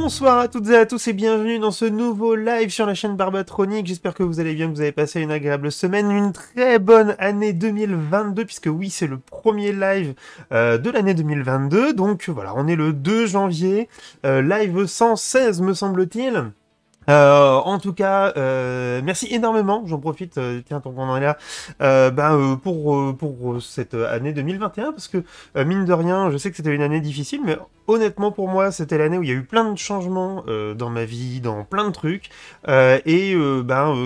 Bonsoir à toutes et à tous et bienvenue dans ce nouveau live sur la chaîne Barbatronic. J'espère que vous allez bien, que vous avez passé une agréable semaine, une très bonne année 2022, puisque oui, c'est le premier live de l'année 2022. Donc voilà, on est le 2 janvier, live 116 me semble-t-il. En tout cas, merci énormément, j'en profite, tiens, tant qu'on en est là, pour cette année 2021, parce que, mine de rien, je sais que c'était une année difficile, mais honnêtement, pour moi, c'était l'année où il y a eu plein de changements dans ma vie, dans plein de trucs,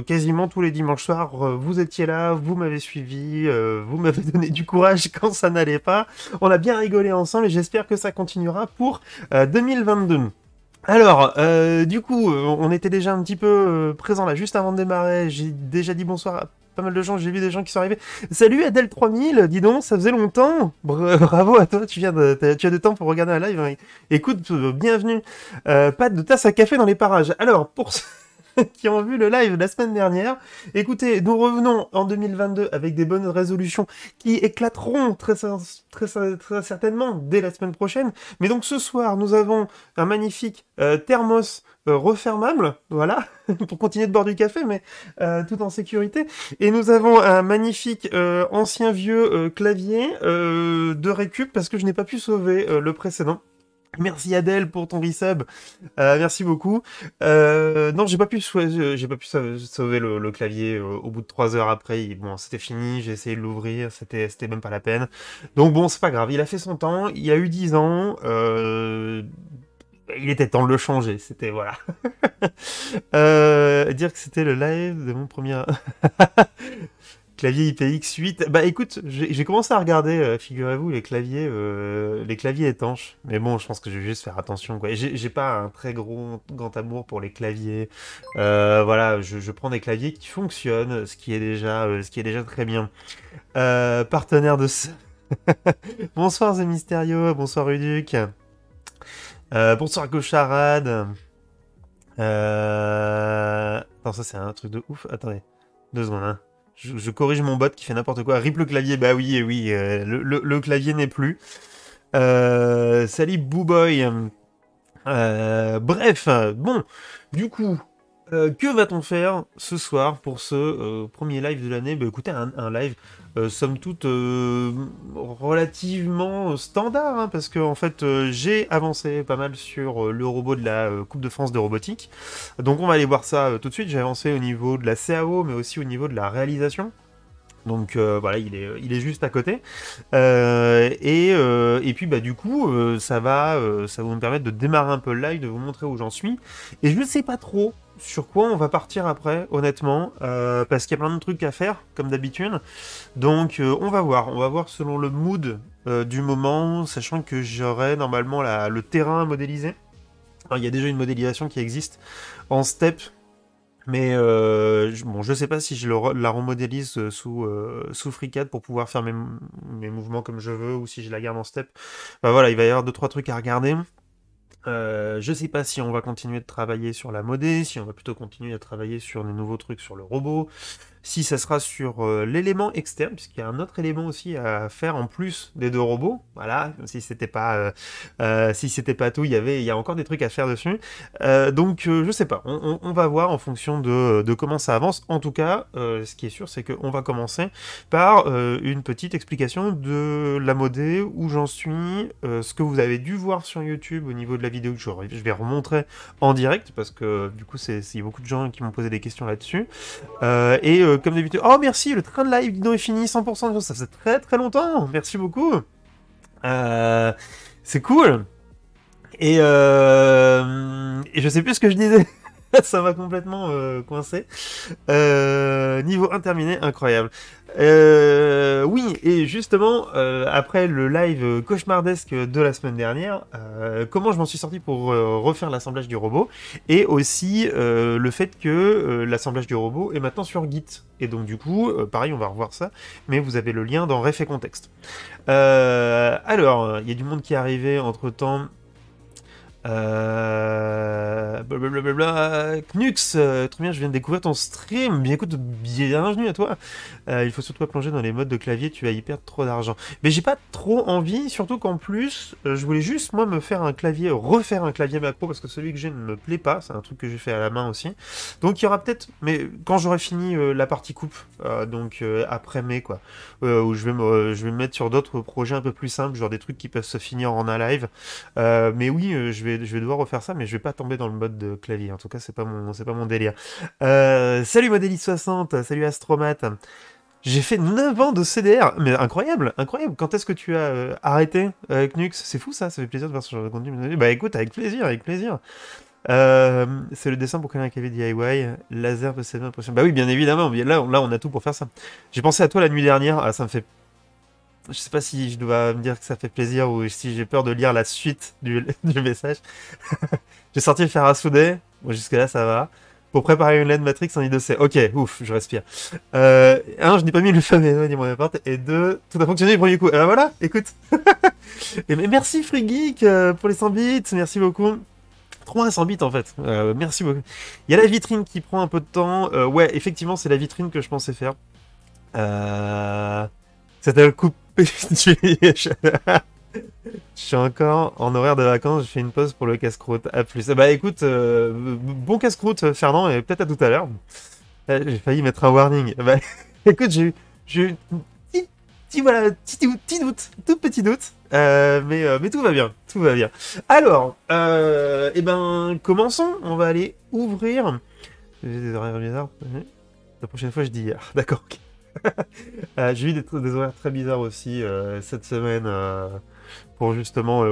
quasiment tous les dimanches soirs, vous étiez là, vous m'avez suivi, vous m'avez donné du courage quand ça n'allait pas, on a bien rigolé ensemble, et j'espère que ça continuera pour 2022. Alors, du coup, on était déjà un petit peu présent là, juste avant de démarrer. J'ai déjà dit bonsoir à pas mal de gens, j'ai vu des gens qui sont arrivés. Salut Adèle 3000, dis donc, ça faisait longtemps. Bravo à toi, tu as de temps pour regarder un live. Hein. Écoute, bienvenue. Pas de tasse à café dans les parages. Alors, pour ceux qui ont vu le live la semaine dernière, écoutez, nous revenons en 2022 avec des bonnes résolutions qui éclateront très certainement dès la semaine prochaine. Mais donc ce soir, nous avons un magnifique thermos refermable, voilà, pour continuer de boire du café, mais tout en sécurité. Et nous avons un magnifique ancien vieux clavier de récup, parce que je n'ai pas pu sauver le précédent. Merci Adèle pour ton resub, merci beaucoup. Non, j'ai pas pu sauver le clavier au bout de 3 heures après. Bon, c'était fini, j'ai essayé de l'ouvrir, c'était même pas la peine. Donc bon, c'est pas grave, il a fait son temps, il a eu 10 ans, il était temps de le changer, c'était voilà. Dire que c'était le live de mon premier... Clavier IPX8. Bah écoute, j'ai commencé à regarder, figurez-vous, les claviers étanches. Mais bon, je pense que je vais juste faire attention, quoi. J'ai pas un très grand amour pour les claviers. Voilà, je prends des claviers qui fonctionnent, ce qui est déjà très bien. Partenaire de ce... Bonsoir The Mysterio, bonsoir Uduc. Bonsoir Gaucharade. Attends, ça c'est un truc de ouf. Attendez, 2 secondes, hein. Je corrige mon bot qui fait n'importe quoi. Rip le clavier, bah oui, oui, le clavier n'est plus. Salut Booboy. Bref, bon, du coup, que va-t-on faire ce soir pour ce premier live de l'année? Bah écoutez, un live, somme toute, relativement standard, hein, parce que en fait, j'ai avancé pas mal sur le robot de la Coupe de France de robotique. Donc on va aller voir ça tout de suite. J'ai avancé au niveau de la CAO, mais aussi au niveau de la réalisation. Donc voilà, il est juste à côté. Et puis bah du coup, ça va me permettre de démarrer un peu le live, de vous montrer où j'en suis. Et je ne sais pas trop sur quoi on va partir après, honnêtement, parce qu'il y a plein de trucs à faire, comme d'habitude. Donc on va voir selon le mood du moment, sachant que j'aurai normalement le terrain à modéliser. Alors, il y a déjà une modélisation qui existe en step. Mais bon, je sais pas si je la remodélise sous FreeCAD pour pouvoir faire mes mouvements comme je veux, ou si je la garde en step. Enfin, voilà, il va y avoir 2-3 trucs à regarder. Je sais pas si on va continuer de travailler sur la modé, si on va plutôt continuer à travailler sur des nouveaux trucs sur le robot, si ça sera sur l'élément externe, puisqu'il y a un autre élément aussi à faire en plus des 2 robots. Voilà, si c'était pas tout, il y a encore des trucs à faire dessus. Donc je sais pas, on va voir en fonction de comment ça avance. En tout cas, ce qui est sûr, c'est qu'on va commencer par une petite explication de la modé, où j'en suis, ce que vous avez dû voir sur YouTube au niveau de la vidéo que je vais remontrer en direct, parce que du coup, il y a beaucoup de gens qui m'ont posé des questions là-dessus. Comme d'habitude... Oh, merci, le train de live, dis donc, est fini, 100% de choses, ça faisait très très longtemps, merci beaucoup. C'est cool. Et je sais plus ce que je disais. Ça m'a complètement coincé. Niveau interminé, incroyable. Oui, et justement, après le live cauchemardesque de la semaine dernière, comment je m'en suis sorti pour refaire l'assemblage du robot, et aussi le fait que l'assemblage du robot est maintenant sur Git. Et donc du coup, pareil, on va revoir ça, mais vous avez le lien dans Ref et Contexte. Alors, il y a du monde qui est arrivé entre-temps. Blablabla. Knux, très bien, je viens de découvrir ton stream. Bien écoute, bienvenue à toi. Il faut surtout pas plonger dans les modes de clavier, tu vas y perdre trop d'argent. Mais j'ai pas trop envie, surtout qu'en plus, je voulais juste moi me faire un clavier, refaire un clavier macro parce que celui que j'ai ne me plaît pas. C'est un truc que j'ai fait à la main aussi. Donc il y aura peut-être, mais quand j'aurai fini la partie coupe, donc après mai quoi, où je vais me mettre sur d'autres projets un peu plus simples, genre des trucs qui peuvent se finir en un live. Mais oui, je vais devoir refaire ça, mais je vais pas tomber dans le mode de clavier. En tout cas, c'est pas mon délire. Salut Modélis60, salut Astromat. J'ai fait 9 ans de CDR, mais incroyable, incroyable. Quand est-ce que tu as arrêté Knux? C'est fou ça fait plaisir de voir ce genre de contenu. Bah écoute, avec plaisir, avec plaisir. C'est le dessin pour créer un clavier DIY. Laser peut s'aider l'impression. Bah oui, bien évidemment. Là, on a tout pour faire ça. J'ai pensé à toi la nuit dernière. Ah, ça me fait. Je sais pas si je dois me dire que ça fait plaisir ou si j'ai peur de lire la suite du message. J'ai sorti le fer à souder. Bon, jusque-là, ça va. Pour préparer une LED Matrix en I2C. Ok, ouf, je respire. Un, je n'ai pas mis le fameux ni mon appart. Et deux, tout a fonctionné du premier coup. Et ben voilà, écoute. Et mais merci Free Geek pour les 100 bits. Merci beaucoup. 300 bits en fait. Merci beaucoup. Il y a la vitrine qui prend un peu de temps. Ouais, effectivement, c'est la vitrine que je pensais faire. C'était le coup. Je suis encore en horaire de vacances, je fais une pause pour le casse-croûte. À plus. Bah écoute, bon casse-croûte, Fernand, et peut-être à tout à l'heure. J'ai failli mettre un warning. Bah écoute, j'ai eu un voilà, petit doute, tout petit doute. Mais tout va bien, tout va bien. Alors, eh ben, commençons. On va aller ouvrir. J'ai des horaires bizarres. La prochaine fois, je dis hier. D'accord, ok. J'ai eu des horaires très bizarres aussi cette semaine pour justement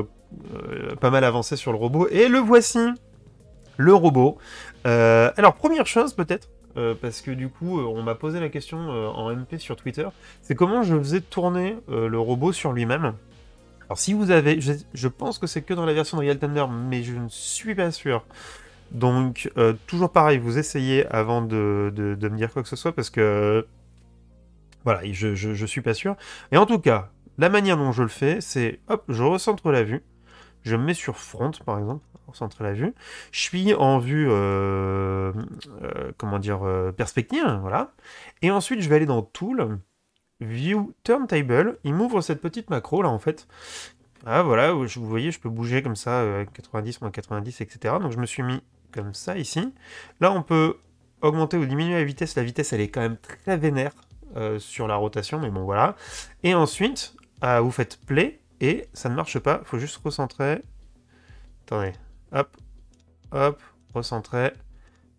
pas mal avancer sur le robot. Et le voici, le robot. Alors, première chose peut-être, parce que du coup, on m'a posé la question en MP sur Twitter, c'est comment je faisais tourner le robot sur lui-même. Alors, si vous avez... Je pense que c'est que dans la version de Real Thunder, mais je ne suis pas sûr. Donc, toujours pareil, vous essayez avant de me dire quoi que ce soit, parce que... Voilà, je suis pas sûr. Et en tout cas, la manière dont je le fais, c'est hop, je recentre la vue. Je me mets sur front, par exemple, recentrer la vue. Je suis en vue, comment dire, perspective, voilà. Et ensuite, je vais aller dans Tool, View Turntable. Il m'ouvre cette petite macro là, en fait. Ah voilà, où vous voyez, je peux bouger comme ça, 90, moins 90, etc. Donc je me suis mis comme ça ici. Là, on peut augmenter ou diminuer la vitesse. La vitesse, elle est quand même très vénère sur la rotation, mais bon, voilà. Et ensuite, vous faites play, et ça ne marche pas. Il faut juste recentrer. Attendez. Hop, hop, recentrer.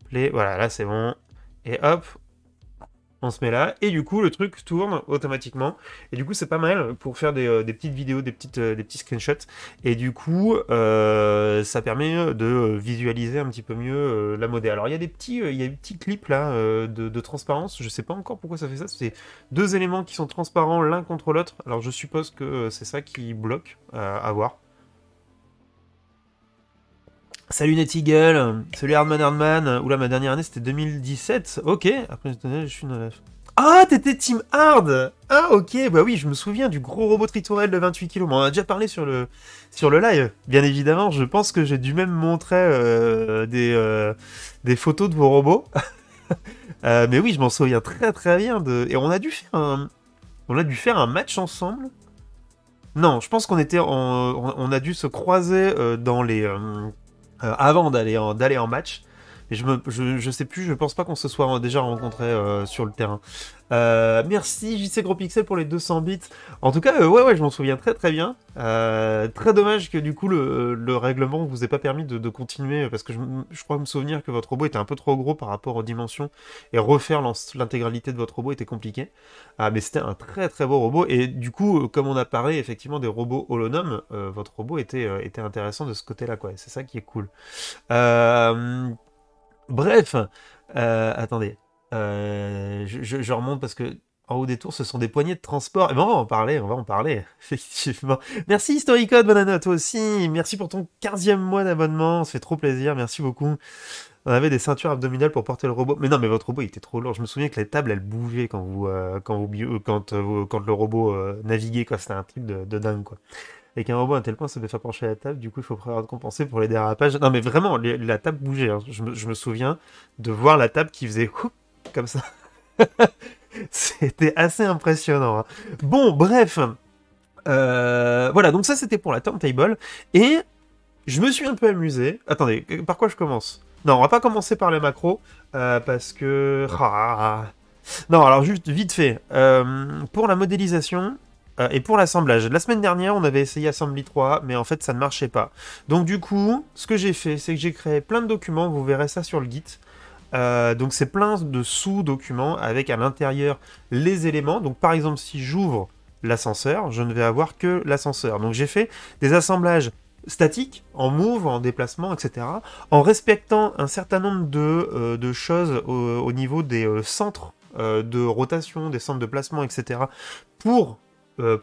Play, voilà, là, c'est bon. Et hop, on se met là, et du coup le truc tourne automatiquement, et du coup c'est pas mal pour faire des petites vidéos, des petits screenshots, et du coup ça permet de visualiser un petit peu mieux la modèle. Alors il y a il y a des petits clips là de transparence, je sais pas encore pourquoi ça fait ça, c'est deux éléments qui sont transparents l'un contre l'autre, alors je suppose que c'est ça qui bloque à voir. Salut Neteagle, salut Hardman. Oula, ma dernière année c'était 2017. Ok, après je suis dans la... Ah, t'étais Team Hard. Ah, ok, bah oui, je me souviens du gros robot Tritorel de 28 kg. On en a déjà parlé sur le live, bien évidemment. Je pense que j'ai dû même montrer des photos de vos robots. Mais oui, je m'en souviens très très bien. Et on a dû faire un match ensemble. Non, je pense qu'on était on a dû se croiser dans les... avant d'aller en match. Et je sais plus, je pense pas qu'on se soit déjà rencontrés sur le terrain. Merci JC Gros Pixel pour les 200 bits. En tout cas, ouais, je m'en souviens très très bien. Très dommage que du coup le règlement vous ait pas permis de continuer, parce que je crois me souvenir que votre robot était un peu trop gros par rapport aux dimensions, et refaire l'intégralité de votre robot était compliqué. Mais c'était un très très beau robot, et du coup, comme on a parlé effectivement des robots holonomes, votre robot était intéressant de ce côté-là, quoi. Et c'est ça qui est cool. Bref, attendez, je remonte parce que en haut des tours, ce sont des poignées de transport. Et bon, on va en parler, effectivement. Merci Historicode, bonne année à toi aussi. Merci pour ton 15e mois d'abonnement, ça fait trop plaisir, merci beaucoup. On avait des ceintures abdominales pour porter le robot. Mais non, mais votre robot il était trop lourd. Je me souviens que les tables elles bougeaient quand le robot naviguait, quoi. C'était un truc de dingue, quoi. avec un robot à tel point ça peut faire pencher la table, du coup il faut prévoir de compenser pour les dérapages. Non mais vraiment, la table bougeait, hein. Je me souviens de voir la table qui faisait comme ça. C'était assez impressionnant, hein. Bon, bref. Voilà, donc ça c'était pour la turntable. Et je me suis un peu amusé. Attendez, par quoi je commence? Non, on va pas commencer par les macros, parce que... Non, alors juste vite fait. Pour la modélisation et pour l'assemblage. La semaine dernière, on avait essayé Assembly 3, mais en fait ça ne marchait pas. Donc du coup, ce que j'ai fait, c'est que j'ai créé plein de documents, vous verrez ça sur le Git. Donc c'est plein de sous-documents avec à l'intérieur les éléments. Donc par exemple, si j'ouvre l'ascenseur, je ne vais avoir que l'ascenseur. Donc j'ai fait des assemblages statiques, en move, en déplacement, etc. En respectant un certain nombre de choses au niveau des centres de rotation, des centres de placement, etc. pour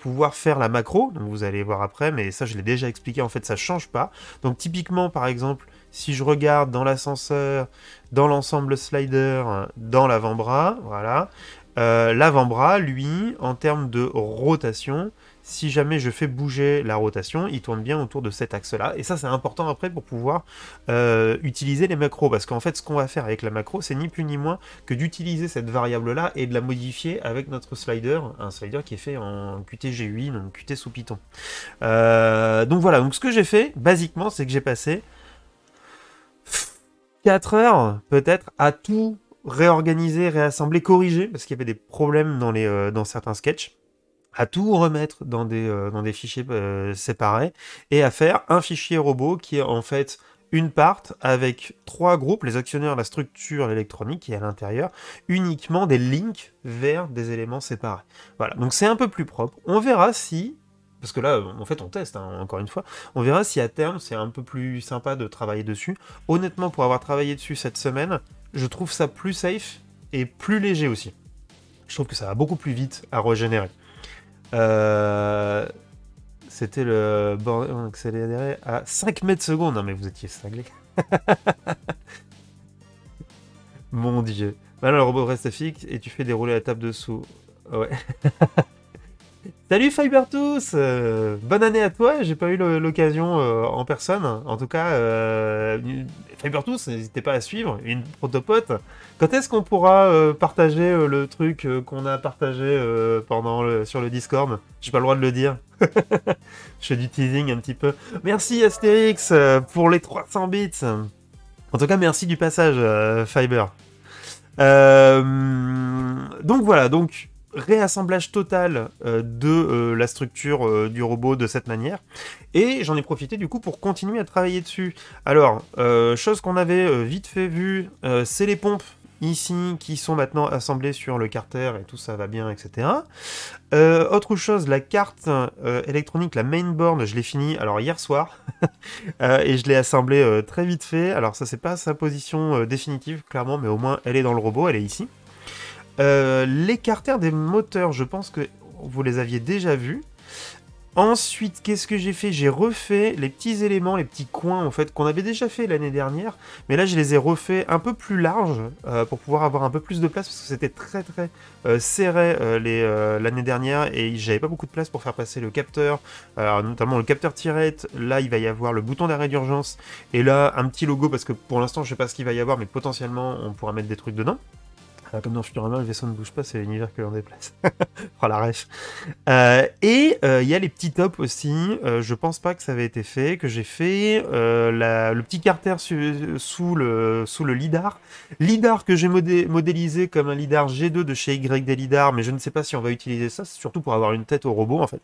pouvoir faire la macro. Donc vous allez voir après, mais ça je l'ai déjà expliqué, en fait ça change pas. Donc typiquement par exemple, si je regarde dans l'ascenseur, dans l'ensemble slider, dans l'avant-bras, voilà. L'avant-bras, lui, en termes de rotation, si jamais je fais bouger la rotation, il tourne bien autour de cet axe-là. Et ça, c'est important après pour pouvoir utiliser les macros. Parce qu'en fait, ce qu'on va faire avec la macro, c'est ni plus ni moins que d'utiliser cette variable-là et de la modifier avec notre slider, un slider qui est fait en Qt-GUI, donc Qt sous Python. Donc voilà, donc ce que j'ai fait, basiquement, c'est que j'ai passé 4 heures, peut-être, à tout réorganiser, réassembler, corriger, parce qu'il y avait des problèmes dans certains sketchs, à tout remettre dans des fichiers séparés, et à faire un fichier robot qui est en fait une part avec 3 groupes, les actionnaires, la structure, l'électronique, et à l'intérieur, uniquement des links vers des éléments séparés. Voilà, donc c'est un peu plus propre. On verra si... Parce que là, en fait, on teste, hein, encore une fois. On verra si à terme, c'est un peu plus sympa de travailler dessus. Honnêtement, pour avoir travaillé dessus cette semaine, je trouve ça plus safe et plus léger aussi. Je trouve que ça va beaucoup plus vite à régénérer. C'était le bord accéléré à 5 mètres secondes. Non mais vous étiez cinglé. Mon dieu. Maintenant le robot reste fixe et tu fais dérouler la table dessous. Ouais. Salut Fibertooth, bonne année à toi, j'ai pas eu l'occasion en personne. En tout cas, Fibertooth, n'hésitez pas à suivre, une protopote. Quand est-ce qu'on pourra partager le truc qu'on a partagé sur le Discord? J'ai pas le droit de le dire. Je fais du teasing un petit peu. Merci Astérix pour les 300 bits. En tout cas, merci du passage, Fiber. Donc voilà, donc... réassemblage total de la structure du robot de cette manière, et j'en ai profité du coup pour continuer à travailler dessus. Alors, chose qu'on avait vite fait vu, c'est les pompes ici qui sont maintenant assemblées sur le carter et tout ça va bien, etc. Autre chose, la carte électronique, la mainboard, je l'ai fini alors hier soir et je l'ai assemblée très vite fait. Alors ça c'est pas sa position définitive clairement, mais au moins elle est dans le robot, elle est ici. Les carters des moteurs, je pense que vous les aviez déjà vus. Ensuite, qu'est-ce que j'ai fait? J'ai refait les petits éléments, les petits coins en fait, qu'on avait déjà fait l'année dernière, mais là je les ai refaits un peu plus larges pour pouvoir avoir un peu plus de place, parce que c'était très très serré l'année dernière et j'avais pas beaucoup de place pour faire passer le capteur, notamment le capteur tirette. Là il va y avoir le bouton d'arrêt d'urgence et là un petit logo, parce que pour l'instant je sais pas ce qu'il va y avoir, mais potentiellement on pourra mettre des trucs dedans. Comme dans Futurama, le vaisseau ne bouge pas, c'est l'univers que l'on déplace. Oh la ref. Et il y a les petits tops aussi, je pense pas que ça avait été fait, que j'ai fait le petit carter sous le lidar. Lidar que j'ai modélisé comme un lidar G2 de chez YD Lidar, mais je ne sais pas si on va utiliser ça, c'est surtout pour avoir une tête au robot en fait.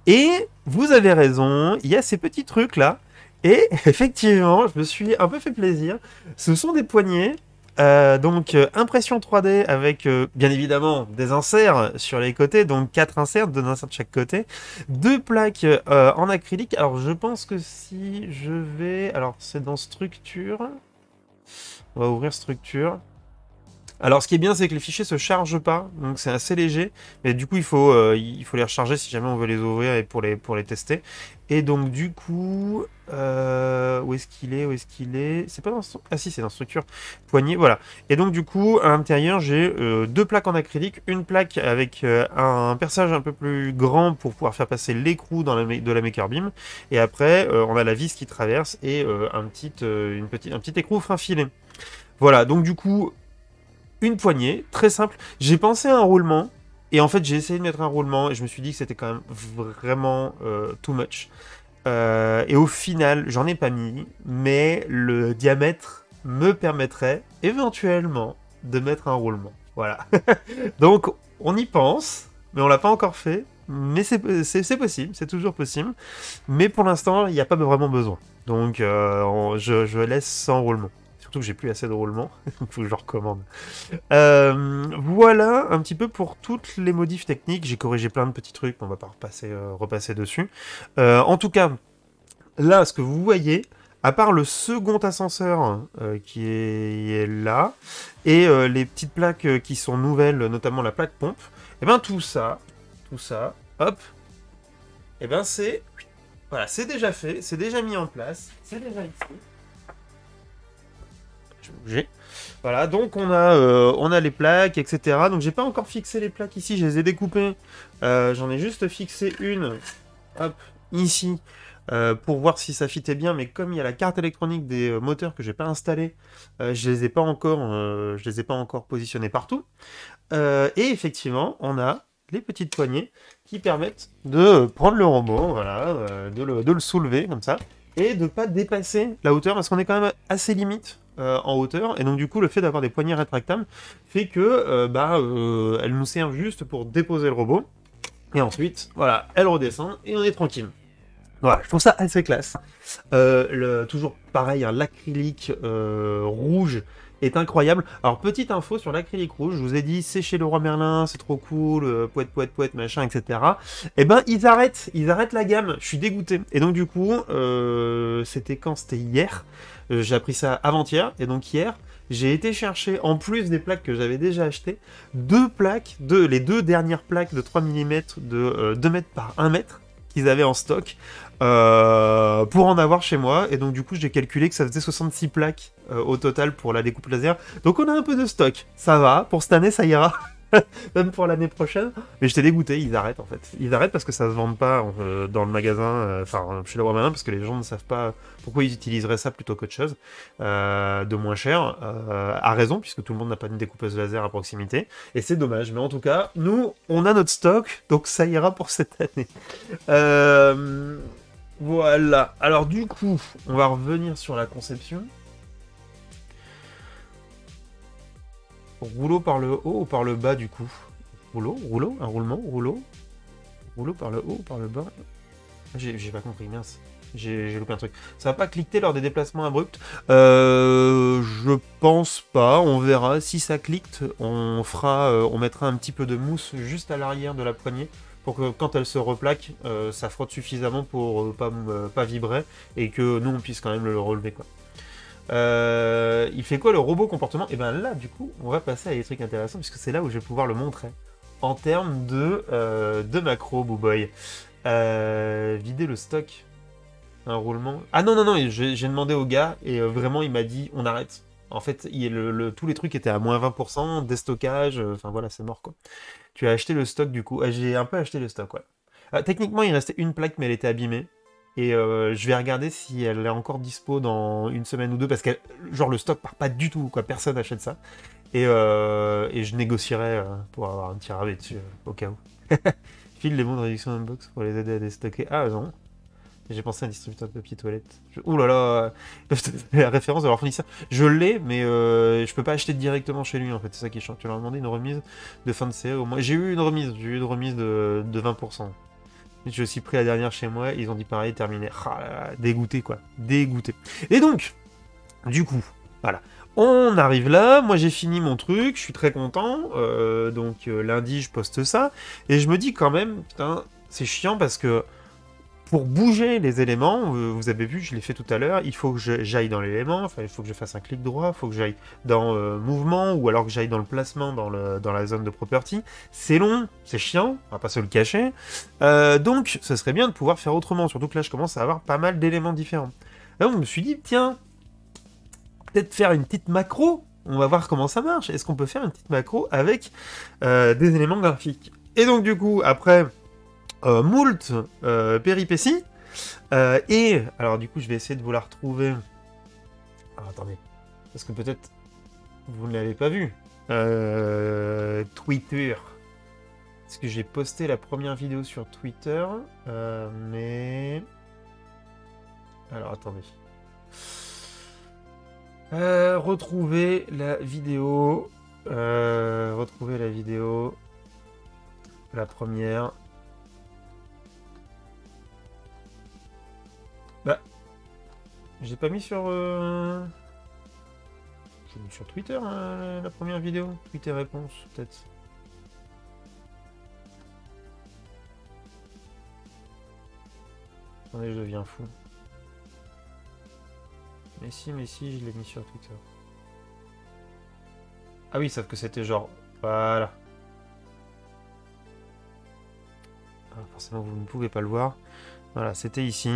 Et vous avez raison, il y a ces petits trucs là, et effectivement, je me suis un peu fait plaisir. Ce sont des poignées. Donc impression 3D avec bien évidemment des inserts sur les côtés, donc 4 inserts, 2 inserts de chaque côté, 2 plaques en acrylique. Alors je pense que si je vais... Alors c'est dans structure, on va ouvrir structure. Alors, ce qui est bien, c'est que les fichiers se chargent pas, donc c'est assez léger. Mais du coup, il faut les recharger si jamais on veut les ouvrir et pour les tester. Et donc, du coup, où est-ce qu'il est? Où est-ce qu'il est? C'est pas dans... Ah si, c'est dans structure. Poignée, voilà. Et donc, du coup, à l'intérieur, j'ai deux plaques en acrylique. Une plaque avec un perçage un peu plus grand pour pouvoir faire passer l'écrou de la Maker Beam. Et après, on a la vis qui traverse et un petit écrou fin filé. Voilà, donc du coup, une poignée, très simple. J'ai pensé à un roulement, et en fait j'ai essayé de mettre un roulement, et je me suis dit que c'était quand même vraiment too much. Et au final, j'en ai pas mis, mais le diamètre me permettrait éventuellement de mettre un roulement. Voilà. Donc on y pense, mais on l'a pas encore fait. Mais c'est possible, c'est toujours possible. Mais pour l'instant, il n'y a pas vraiment besoin. Donc je laisse sans roulement. Surtout que j'ai plus assez de roulement, il faut que je recommande. Voilà un petit peu pour toutes les modifs techniques. J'ai corrigé plein de petits trucs, on va pas repasser dessus. En tout cas, là, ce que vous voyez, à part le second ascenseur qui est là, et les petites plaques qui sont nouvelles, notamment la plaque pompe, et ben tout ça, hop, et ben c'est... Voilà, c'est déjà fait, c'est déjà mis en place, c'est déjà ici. Je vais bouger. Voilà, donc on a les plaques, etc. Donc j'ai pas encore fixé les plaques ici, je les ai découpées. J'en ai juste fixé une, hop, ici, pour voir si ça fitait bien. Mais comme il y a la carte électronique des moteurs que j'ai pas installée, je les ai pas encore positionnés partout. Et effectivement, on a les petites poignées qui permettent de prendre le robot, voilà, de le soulever comme ça, et de pas dépasser la hauteur, parce qu'on est quand même assez limite en hauteur, et donc du coup le fait d'avoir des poignées rétractables fait que elles nous servent juste pour déposer le robot, et ensuite, voilà, elle redescend, et on est tranquille. Voilà, je trouve ça assez classe. Toujours pareil, hein, l'acrylique rouge est incroyable. Alors, petite info sur l'acrylique rouge, je vous ai dit, c'est chez Leroy Merlin, c'est trop cool, poète, machin, etc. Eh ben, ils arrêtent la gamme, je suis dégoûté. Et donc, du coup, c'était quand? C'était hier. J'ai appris ça avant-hier, et donc hier, j'ai été chercher, en plus des plaques que j'avais déjà achetées, les deux dernières plaques de 3 mm de 2 mètres par 1 mètre qu'ils avaient en stock pour en avoir chez moi. Et donc du coup j'ai calculé que ça faisait 66 plaques au total pour la découpe laser. Donc on a un peu de stock, ça va, pour cette année ça ira. Même pour l'année prochaine. Mais j'étais dégoûté, ils arrêtent en fait. Ils arrêtent parce que ça se vend pas dans le magasin, chez Leroy Merlin, parce que les gens ne savent pas pourquoi ils utiliseraient ça plutôt qu'autre chose de moins cher. À raison, puisque tout le monde n'a pas une découpeuse laser à proximité. Et c'est dommage. Mais en tout cas, nous, on a notre stock, donc ça ira pour cette année. Voilà. Alors du coup, on va revenir sur la conception. Rouleau par le haut ou par le bas du coup? Rouleau, un rouleau par le haut ou par le bas? J'ai pas compris, mince. J'ai loupé un truc. Ça va pas cliquer lors des déplacements abrupts? Je pense pas, on verra. Si ça clique, on mettra un petit peu de mousse juste à l'arrière de la poignée pour que quand elle se replaque, ça frotte suffisamment pour pas vibrer et que nous on puisse quand même le relever, quoi. Il fait quoi le robot comportement? Et ben là, du coup, on va passer à des trucs intéressants puisque c'est là où je vais pouvoir le montrer en termes de macro, Booboy. Vider le stock, un roulement. Ah non, j'ai demandé au gars et vraiment il m'a dit on arrête. En fait, tous les trucs étaient à moins 20%, déstockage, enfin voilà, c'est mort quoi. Tu as acheté le stock du coup? J'ai un peu acheté le stock, ouais. Techniquement, il restait une plaque, mais elle était abîmée. Et je vais regarder si elle est encore dispo dans une semaine ou deux, parce que genre le stock part pas du tout, quoi. Personne n'achète ça. Et je négocierai pour avoir un petit rabais dessus, au cas où. File les bons de réduction unbox pour les aider à déstocker. Ah non. J'ai pensé à un distributeur de papier toilette. Ouh là là, la référence de leur fournisseur. Je l'ai, mais je peux pas acheter directement chez lui en fait. C'est ça qui est chiant. Tu leur as demandé une remise de fin de série au moins. J'ai eu une remise de 20%. Je suis pris la dernière chez moi, ils ont dit pareil, terminé. Ah là là, dégoûté quoi, dégoûté. Et donc, du coup, voilà. On arrive là, moi j'ai fini mon truc, je suis très content. Lundi je poste ça. Et je me dis quand même, putain, c'est chiant parce que pour bouger les éléments, vous avez vu, je l'ai fait tout à l'heure, il faut que j'aille dans l'élément, enfin, il faut que je fasse un clic droit, il faut que j'aille dans mouvement, ou alors que j'aille dans le placement, dans la zone de property. C'est long, c'est chiant, on va pas se le cacher. Donc, ce serait bien de pouvoir faire autrement, surtout que là, je commence à avoir pas mal d'éléments différents. Là, je me suis dit, tiens, peut-être faire une petite macro, on va voir comment ça marche. Est-ce qu'on peut faire une petite macro avec des éléments graphiques? Et donc, du coup, après... moult péripéties. Et, alors du coup, je vais essayer de vous la retrouver. Alors, attendez, parce que peut-être vous ne l'avez pas vu. Twitter. Parce que j'ai posté la première vidéo sur Twitter, mais... Alors, attendez. Retrouver la vidéo. Retrouver la vidéo. La première. Bah, j'ai pas mis sur... J'ai mis sur Twitter la première vidéo. Twitter réponse, peut-être. Attendez, je deviens fou. Mais si, je l'ai mis sur Twitter. Ah oui, sauf que c'était genre... Voilà. Alors forcément, vous ne pouvez pas le voir. Voilà, c'était ici.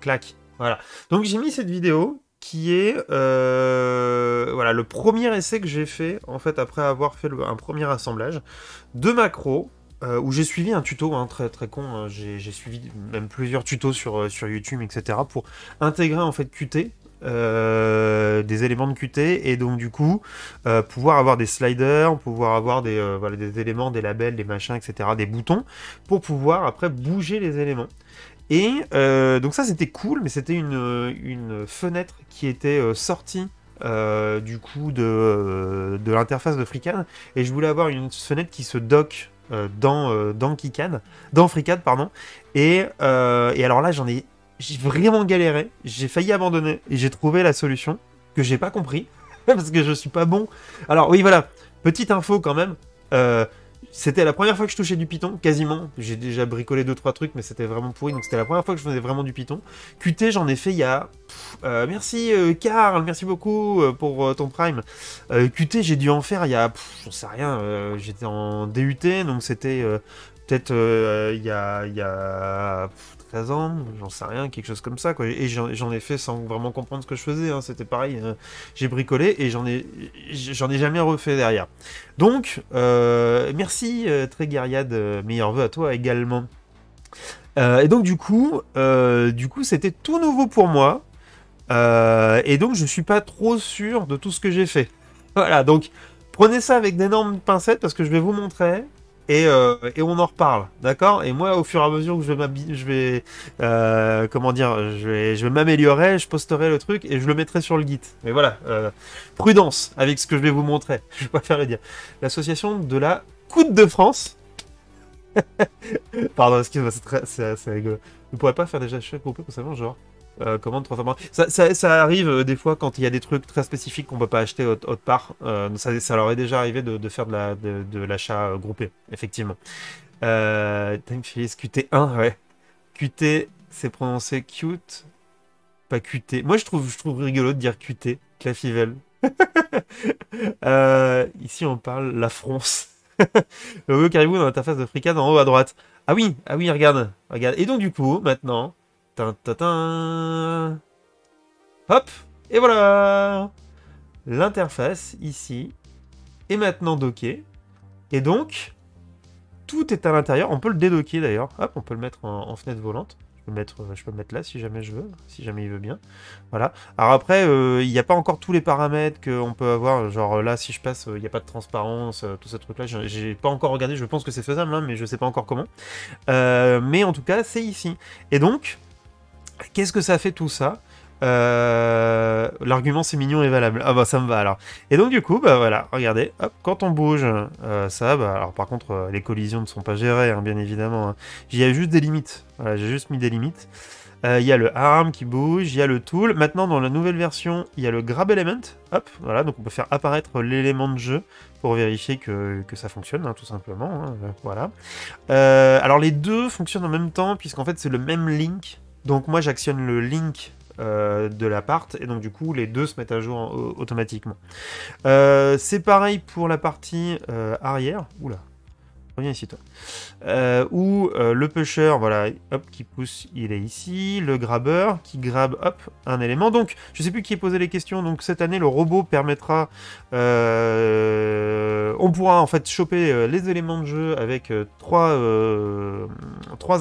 Clac. Voilà. Donc j'ai mis cette vidéo qui est voilà, le premier essai que j'ai fait, en fait, après avoir fait un premier assemblage de macros, où j'ai suivi un tuto, hein, très, très con, hein, j'ai suivi même plusieurs tutos sur YouTube, etc., pour intégrer, en fait, Qt, des éléments de Qt, et donc, du coup, pouvoir avoir des sliders, pouvoir avoir voilà, des éléments, des labels, des machins, etc., des boutons, pour pouvoir, après, bouger les éléments. Et donc ça c'était cool, mais c'était une fenêtre qui était sortie du coup de l'interface de FreeCAD, et je voulais avoir une fenêtre qui se dock dans KiCad, dans FreeCAD pardon, et alors là j'ai vraiment galéré, j'ai failli abandonner, et j'ai trouvé la solution que j'ai pas compris, parce que je suis pas bon. Alors oui voilà, petite info quand même, c'était la première fois que je touchais du Python, quasiment. J'ai déjà bricolé 2-3 trucs, mais c'était vraiment pourri, donc c'était la première fois que je faisais vraiment du Python. Qt, j'en ai fait il y a... merci Karl, merci beaucoup pour ton Prime. Qt, j'ai dû en faire il y a... j'en sais rien, j'étais en DUT, donc c'était peut-être il y a 13 ans, j'en sais rien, quelque chose comme ça, quoi. Et j'en ai fait sans vraiment comprendre ce que je faisais, hein. C'était pareil, j'ai bricolé et j'en ai jamais refait derrière. Donc, merci Tréguériade, meilleurs vœux à toi également. Et donc du coup c'était tout nouveau pour moi, et donc je suis pas trop sûr de tout ce que j'ai fait. Voilà, donc prenez ça avec d'énormes pincettes parce que je vais vous montrer. Et on en reparle, d'accord? Et moi, au fur et à mesure que comment dire, je vais m'améliorer, je posterai le truc et je le mettrai sur le Git. Mais voilà, prudence avec ce que je vais vous montrer. Je préfère le dire. L'association de la Coude de France. Pardon, excuse-moi, c'est rigolo. Vous pourrez pas faire déjà chef groupé pour savoir, genre. Commande 3 fois. Ça arrive des fois quand il y a des trucs très spécifiques qu'on peut pas acheter autre part. Ça leur est déjà arrivé de faire de l'achat groupé, effectivement. Time Phillies QT1, ouais. QT, c'est prononcé cute, pas QT. Moi, je trouve rigolo de dire QT, Clafivel. Ici, on parle la fronce. Le logo caribou dans l'interface de FreeCAD en haut à droite. Ah oui, regarde. Et donc, du coup, maintenant... Hop, et voilà. L'interface ici est maintenant dockée. Et donc, tout est à l'intérieur. On peut le dédocker d'ailleurs. Hop, on peut le mettre en fenêtre volante. Je peux le mettre là si jamais je veux, si jamais il veut bien. Voilà. Alors après, il n'y a pas encore tous les paramètres qu'on peut avoir. Genre là, si je passe, il n'y a pas de transparence, tout ce truc-là. J'ai pas encore regardé. Je pense que c'est faisable, hein, mais je sais pas encore comment. Mais en tout cas, c'est ici. Et donc... qu'est-ce que ça fait tout ça? L'argument c'est mignon et valable. Ah bah ça me va alors. Et donc du coup, bah voilà, regardez, hop, quand on bouge, ça, bah alors par contre, les collisions ne sont pas gérées, hein, bien évidemment. Hein. J'y ai juste des limites. Voilà, j'ai juste mis des limites. Il y a le arm qui bouge, il y a le tool. Maintenant, dans la nouvelle version, il y a le grab element. Hop, voilà, donc on peut faire apparaître l'élément de jeu pour vérifier que ça fonctionne, hein, tout simplement. Hein, voilà. Alors les deux fonctionnent en même temps, puisqu'en fait c'est le même link. Donc moi j'actionne le link de la part, et donc du coup les deux se mettent à jour automatiquement. C'est pareil pour la partie arrière. Oula. Reviens ici, toi. Où le pusher, voilà, hop, qui pousse, il est ici. Le grabber, qui grabe, hop, un élément. Donc, je sais plus qui a posé les questions. Donc, cette année, le robot permettra... on pourra, en fait, choper les éléments de jeu avec trois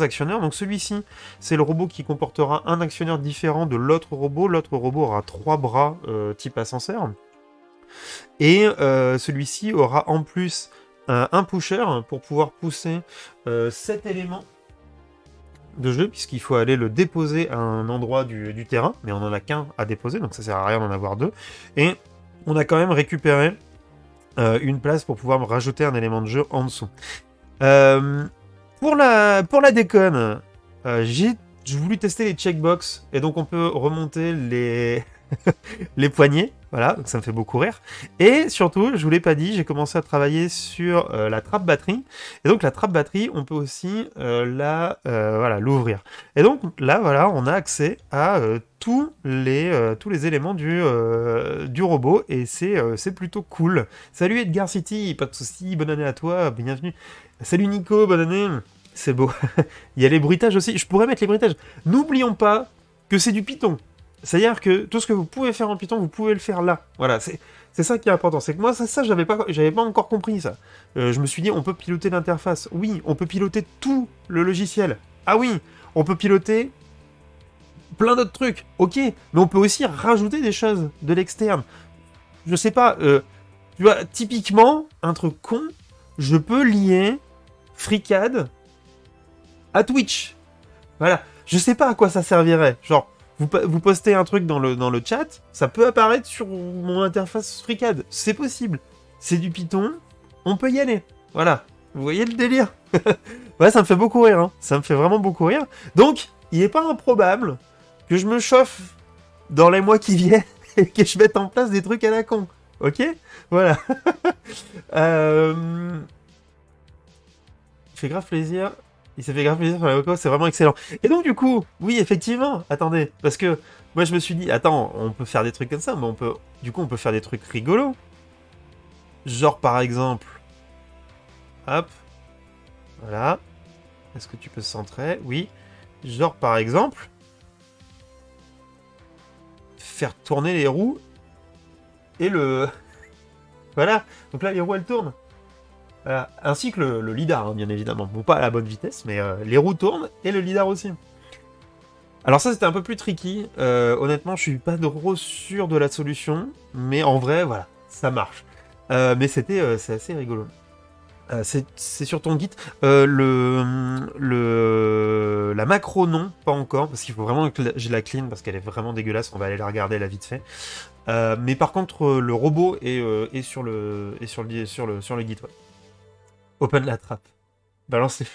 actionneurs. Donc, celui-ci, c'est le robot qui comportera un actionneur différent de l'autre robot. L'autre robot aura 3 bras type ascenseur. Et celui-ci aura en plus... un pusher pour pouvoir pousser 7 éléments de jeu, puisqu'il faut aller le déposer à un endroit du terrain, mais on n'en a qu'un à déposer, donc ça sert à rien d'en avoir deux. Et on a quand même récupéré une place pour pouvoir rajouter un élément de jeu en dessous. Pour la déconne, j'ai voulu tester les checkbox, et donc on peut remonter les... les poignets, voilà, donc ça me fait beaucoup rire. Et surtout, je vous l'ai pas dit, j'ai commencé à travailler sur la trappe batterie. Et donc la trappe batterie, on peut aussi voilà, l'ouvrir. Et donc là, voilà, on a accès à tous les éléments du robot, et c'est plutôt cool. Salut Edgar City, pas de soucis, bonne année à toi, bienvenue. Salut Nico, bonne année. C'est beau. Il y a les bruitages aussi, je pourrais mettre les bruitages. N'oublions pas que c'est du Python. C'est-à-dire que tout ce que vous pouvez faire en Python, vous pouvez le faire là. Voilà, c'est ça qui est important. C'est que moi, ça j'avais pas encore compris ça. Je me suis dit, on peut piloter l'interface. Oui, on peut piloter tout le logiciel. Ah oui, on peut piloter plein d'autres trucs. Ok, mais on peut aussi rajouter des choses de l'externe. Je sais pas, tu vois, typiquement, un truc con, je peux lier FreeCAD à Twitch. Voilà, je sais pas à quoi ça servirait. Genre, vous postez un truc dans le chat, ça peut apparaître sur mon interface FreeCAD. C'est possible. C'est du Python, on peut y aller. Voilà. Vous voyez le délire? Ouais, ça me fait beaucoup rire. Hein. Ça me fait vraiment beaucoup rire. Donc, il n'est pas improbable que je me chauffe dans les mois qui viennent et que je mette en place des trucs à la con. Ok? Voilà. Il fait grave plaisir. Il s'est fait grave plaisir sur la Woko, c'est vraiment excellent. Et donc du coup, oui, effectivement, attendez, parce que moi je me suis dit, attends, on peut faire des trucs comme ça, mais on peut faire des trucs rigolos. Genre par exemple, hop, voilà. Est-ce que tu peux centrer? Oui. Genre par exemple, faire tourner les roues et le... Voilà, donc là les roues elles tournent. Voilà. Ainsi que le lidar, hein, bien évidemment. Bon, pas à la bonne vitesse, mais les roues tournent et le lidar aussi. Alors ça, c'était un peu plus tricky. Honnêtement, je suis pas trop sûr de la solution, mais en vrai, voilà, ça marche. Mais c'est assez rigolo. C'est sur ton Git. La macro, non, pas encore, parce qu'il faut vraiment que je la clean, parce qu'elle est vraiment dégueulasse. On va aller la regarder là vite fait. Mais par contre, le robot est sur le Git. Ouais. Open la trappe. Balance les...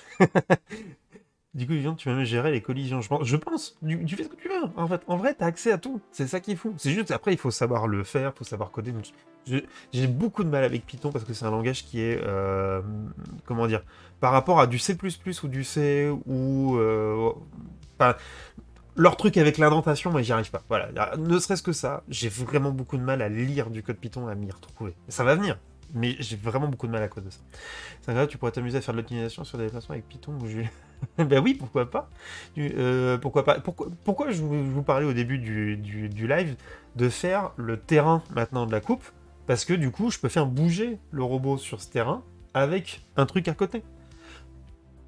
Du coup, Vivian, tu vas me gérer les collisions. Je pense. Tu fais ce que tu veux. En fait, en vrai, t'as accès à tout. C'est ça qui est fou. C'est juste, après, il faut savoir le faire, il faut savoir coder. J'ai beaucoup de mal avec Python parce que c'est un langage qui est... comment dire? Par rapport à du C++ ou du C ou... enfin, leur truc avec l'indentation, moi, j'y arrive pas. Voilà. Ne serait-ce que ça, j'ai vraiment beaucoup de mal à lire du code Python et à m'y retrouver. Ça va venir. Mais j'ai vraiment beaucoup de mal à cause de ça. C'est incroyable, tu pourrais t'amuser à faire de l'optimisation sur des déplacements avec Python ou Jules. Ben oui, pourquoi pas. Pourquoi pas. Pourquoi je vous parlais au début du live de faire le terrain maintenant de la coupe? Parce que du coup, je peux faire bouger le robot sur ce terrain avec un truc à côté.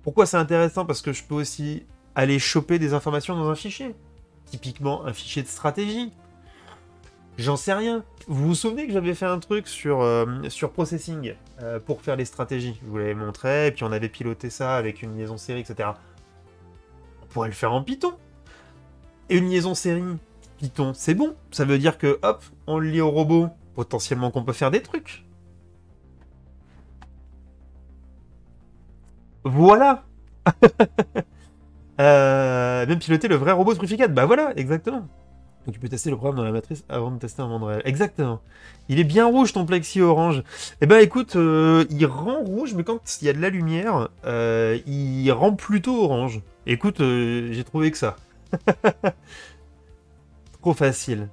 Pourquoi c'est intéressant? Parce que je peux aussi aller choper des informations dans un fichier. Typiquement, un fichier de stratégie. J'en sais rien. Vous vous souvenez que j'avais fait un truc sur Processing pour faire les stratégies. Je vous l'avais montré, et puis on avait piloté ça avec une liaison série, etc. On pourrait le faire en Python. Et une liaison série Python, c'est bon. Ça veut dire que, hop, on le lie au robot. Potentiellement qu'on peut faire des trucs. Voilà. Même piloter le vrai robot de FreeCAD. Bah voilà, exactement. Donc tu peux tester le programme dans la matrice avant de tester un monde réel. Exactement. Il est bien rouge ton plexi orange. Eh ben écoute, il rend rouge, mais quand il y a de la lumière, il rend plutôt orange. Écoute, j'ai trouvé que ça. Trop facile.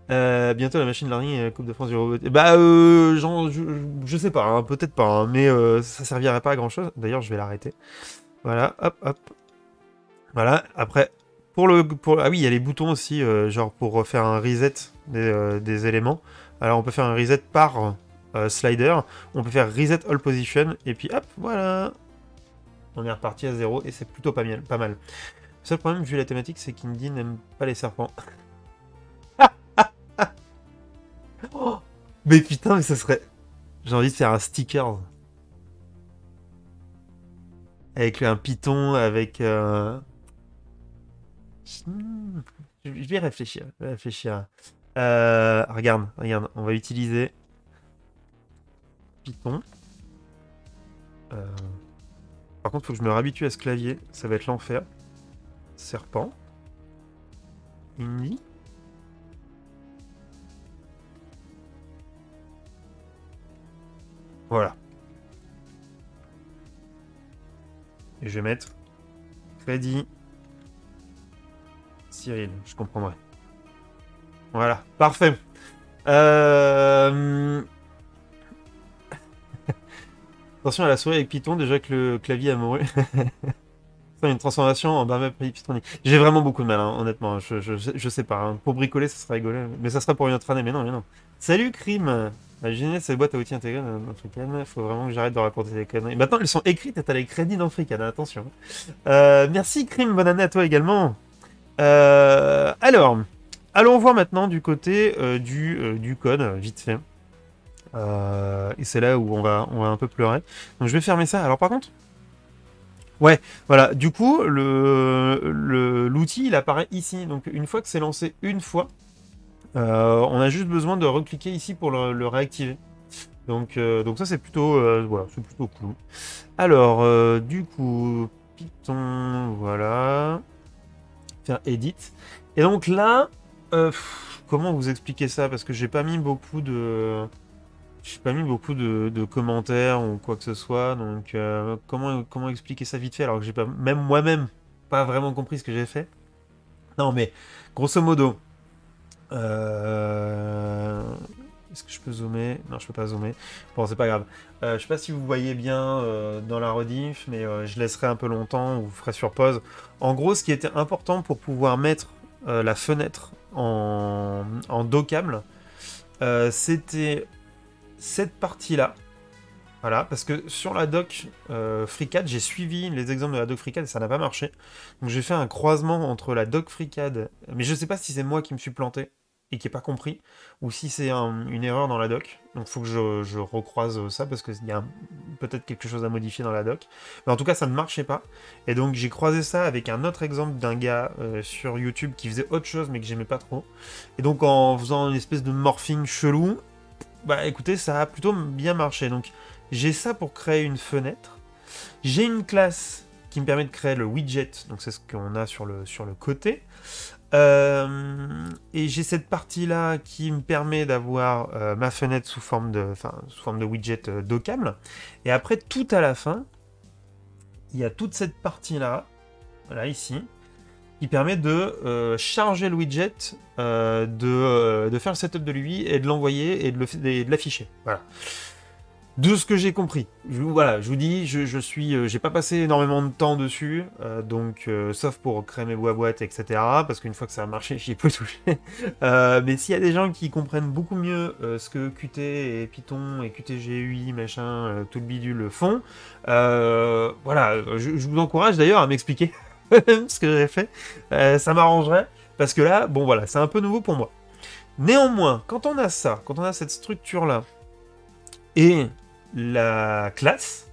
Bientôt la machine learning Coupe de France du robot. Bah, je sais pas, hein, peut-être pas, hein, mais ça servirait pas à grand chose. D'ailleurs, je vais l'arrêter. Voilà, hop, hop. Voilà, après, ah oui, il y a les boutons aussi, genre pour faire un reset des éléments. Alors, on peut faire un reset par slider. On peut faire reset all position, et puis hop, voilà. On est reparti à 0, et c'est plutôt pas mal. Pas mal. Le seul problème, vu la thématique, c'est qu'Indy n'aime pas les serpents. Oh, mais putain, mais ça serait... J'ai envie de faire un sticker. Avec un python, avec... Je vais réfléchir. Regarde, on va utiliser Python. Par contre, il faut que je me réhabitue à ce clavier. Ça va être l'enfer. Serpent. Indy. Voilà. Et je vais mettre crédit Cyril, je comprendrai. Voilà, parfait. Attention à la souris avec Python, déjà que le clavier a mouru. Une transformation en barbe Python. J'ai vraiment beaucoup de mal, hein, honnêtement. Je sais pas. Hein. Pour bricoler, ça serait rigolo. Mais ça serait pour une autre année. Mais non, mais non. Salut, Crime. Génial, cette boîte à outils intégrée dans FreeCAD. Faut vraiment que j'arrête de raconter des conneries. Maintenant, elles sont écrites et t'as les crédits dans FreeCAD. Attention. Merci, Crime. Bonne année à toi également. Alors, allons voir maintenant du côté du code, vite fait. Et c'est là où on va un peu pleurer. Donc je vais fermer ça. Alors par contre, ouais, voilà. Du coup, l'outil il apparaît ici. Donc une fois que c'est lancé une fois, on a juste besoin de recliquer ici pour le réactiver. Donc ça c'est plutôt, voilà, c'est plutôt cool. Alors, du coup, Python, voilà. Faire edit. Et donc là, comment vous expliquer ça? Parce que j'ai pas mis beaucoup de... J'ai pas mis beaucoup de commentaires ou quoi que ce soit, donc comment expliquer ça vite fait alors que j'ai pas, même moi-même, pas vraiment compris ce que j'ai fait. Non mais, grosso modo, est-ce que je peux zoomer? Non, je peux pas zoomer. Bon, c'est pas grave. Je sais pas si vous voyez bien dans la rediff, mais je laisserai un peu longtemps ou vous ferez sur pause. En gros, ce qui était important pour pouvoir mettre la fenêtre en dockable, c'était cette partie-là. Voilà, parce que sur la doc FreeCAD, j'ai suivi les exemples de la doc FreeCAD et ça n'a pas marché. Donc j'ai fait un croisement entre la doc FreeCAD, mais je sais pas si c'est moi qui me suis planté et qui n'ai pas compris, ou si c'est une erreur dans la doc. Donc il faut que je recroise ça, parce qu'il y a peut-être quelque chose à modifier dans la doc. Mais en tout cas, ça ne marchait pas. Et donc j'ai croisé ça avec un autre exemple d'un gars sur YouTube qui faisait autre chose, mais que j'aimais pas trop. Et donc en faisant une espèce de morphing chelou, bah écoutez, ça a plutôt bien marché. Donc j'ai ça pour créer une fenêtre. J'ai une classe qui me permet de créer le widget, donc c'est ce qu'on a sur le côté. Et j'ai cette partie-là qui me permet d'avoir ma fenêtre sous forme de widget dockable. Et après, tout à la fin, il y a toute cette partie-là, voilà ici, qui permet de charger le widget, de faire le setup de lui et de l'envoyer et de l'afficher. Voilà. De ce que j'ai compris. Voilà, je vous dis, j'ai pas passé énormément de temps dessus, donc sauf pour créer mes boîtes, etc. Parce qu'une fois que ça a marché, j'y ai peu touché. Mais s'il y a des gens qui comprennent beaucoup mieux ce que Qt et Python et Qt-GUI, machin, tout le bidule font, voilà, je vous encourage d'ailleurs à m'expliquer ce que j'ai fait. Ça m'arrangerait, parce que là, bon voilà, c'est un peu nouveau pour moi. Néanmoins, quand on a ça, quand on a cette structure-là, et la classe,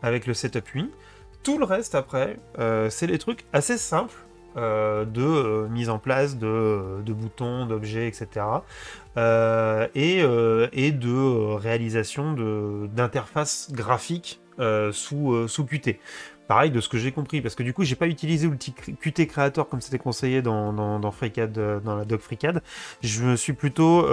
avec le setup UI, tout le reste après, c'est des trucs assez simples, mise en place de boutons, d'objets, etc. Et de réalisation d'interfaces graphiques sous Qt. Pareil, de ce que j'ai compris, parce que du coup, j'ai pas utilisé l'outil Qt Creator comme c'était conseillé dans FreeCAD, dans la doc FreeCAD. Je me suis plutôt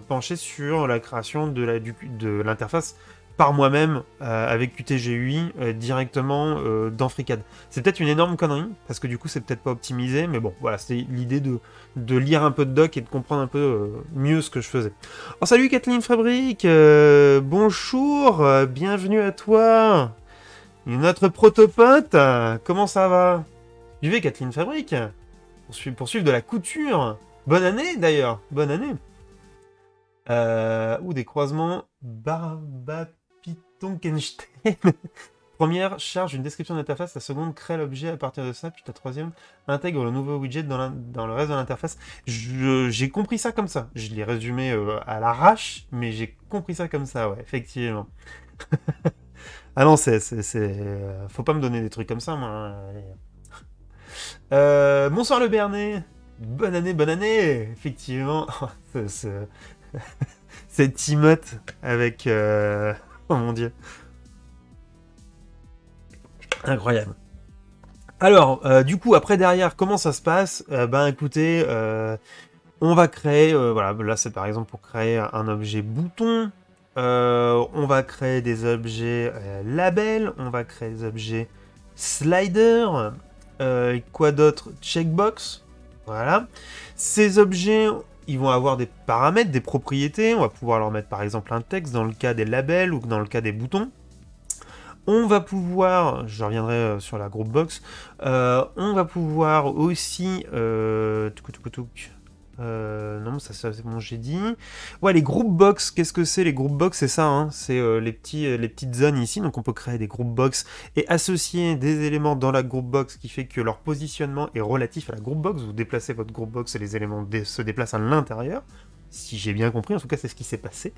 penché sur la création de l'interface par moi-même avec Qt-GUI directement dans FreeCAD. C'est peut-être une énorme connerie, parce que du coup, c'est peut-être pas optimisé, mais bon, voilà, c'était l'idée de lire un peu de doc et de comprendre un peu mieux ce que je faisais. Oh, salut Kathleen Fabrique, bonjour, bienvenue à toi. Notre protopote, comment ça va? Buvez Kathleen Fabrique, poursuivre de la couture. Bonne année d'ailleurs, bonne année. Ou des croisements Barbapiton-Kenstein. Première, charge une description d'interface, la seconde, crée l'objet à partir de ça, puis la troisième, intègre le nouveau widget dans le reste de l'interface. J'ai compris ça comme ça. Je l'ai résumé à l'arrache, mais j'ai compris ça comme ça, ouais, effectivement. Ah non, faut pas me donner des trucs comme ça, moi. Bonsoir le Bernet. Bonne année, effectivement. Cette emote avec... Oh mon dieu. Incroyable. Alors, du coup, après, derrière, comment ça se passe? Ben, écoutez, on va créer... voilà, là, c'est par exemple pour créer un objet bouton. On va créer des objets labels, on va créer des objets slider, quoi d'autre? Checkbox, voilà. Ces objets, ils vont avoir des paramètres, des propriétés, on va pouvoir leur mettre par exemple un texte dans le cas des labels ou dans le cas des boutons. On va pouvoir, je reviendrai sur la group box, on va pouvoir aussi... non, ça c'est bon, j'ai dit. Ouais, les group box, qu'est-ce que c'est les group box? C'est ça, hein, c'est les petites zones ici. Donc on peut créer des group box et associer des éléments dans la group box qui fait que leur positionnement est relatif à la group box. Vous déplacez votre group box et les éléments se déplacent à l'intérieur. Si j'ai bien compris, en tout cas c'est ce qui s'est passé.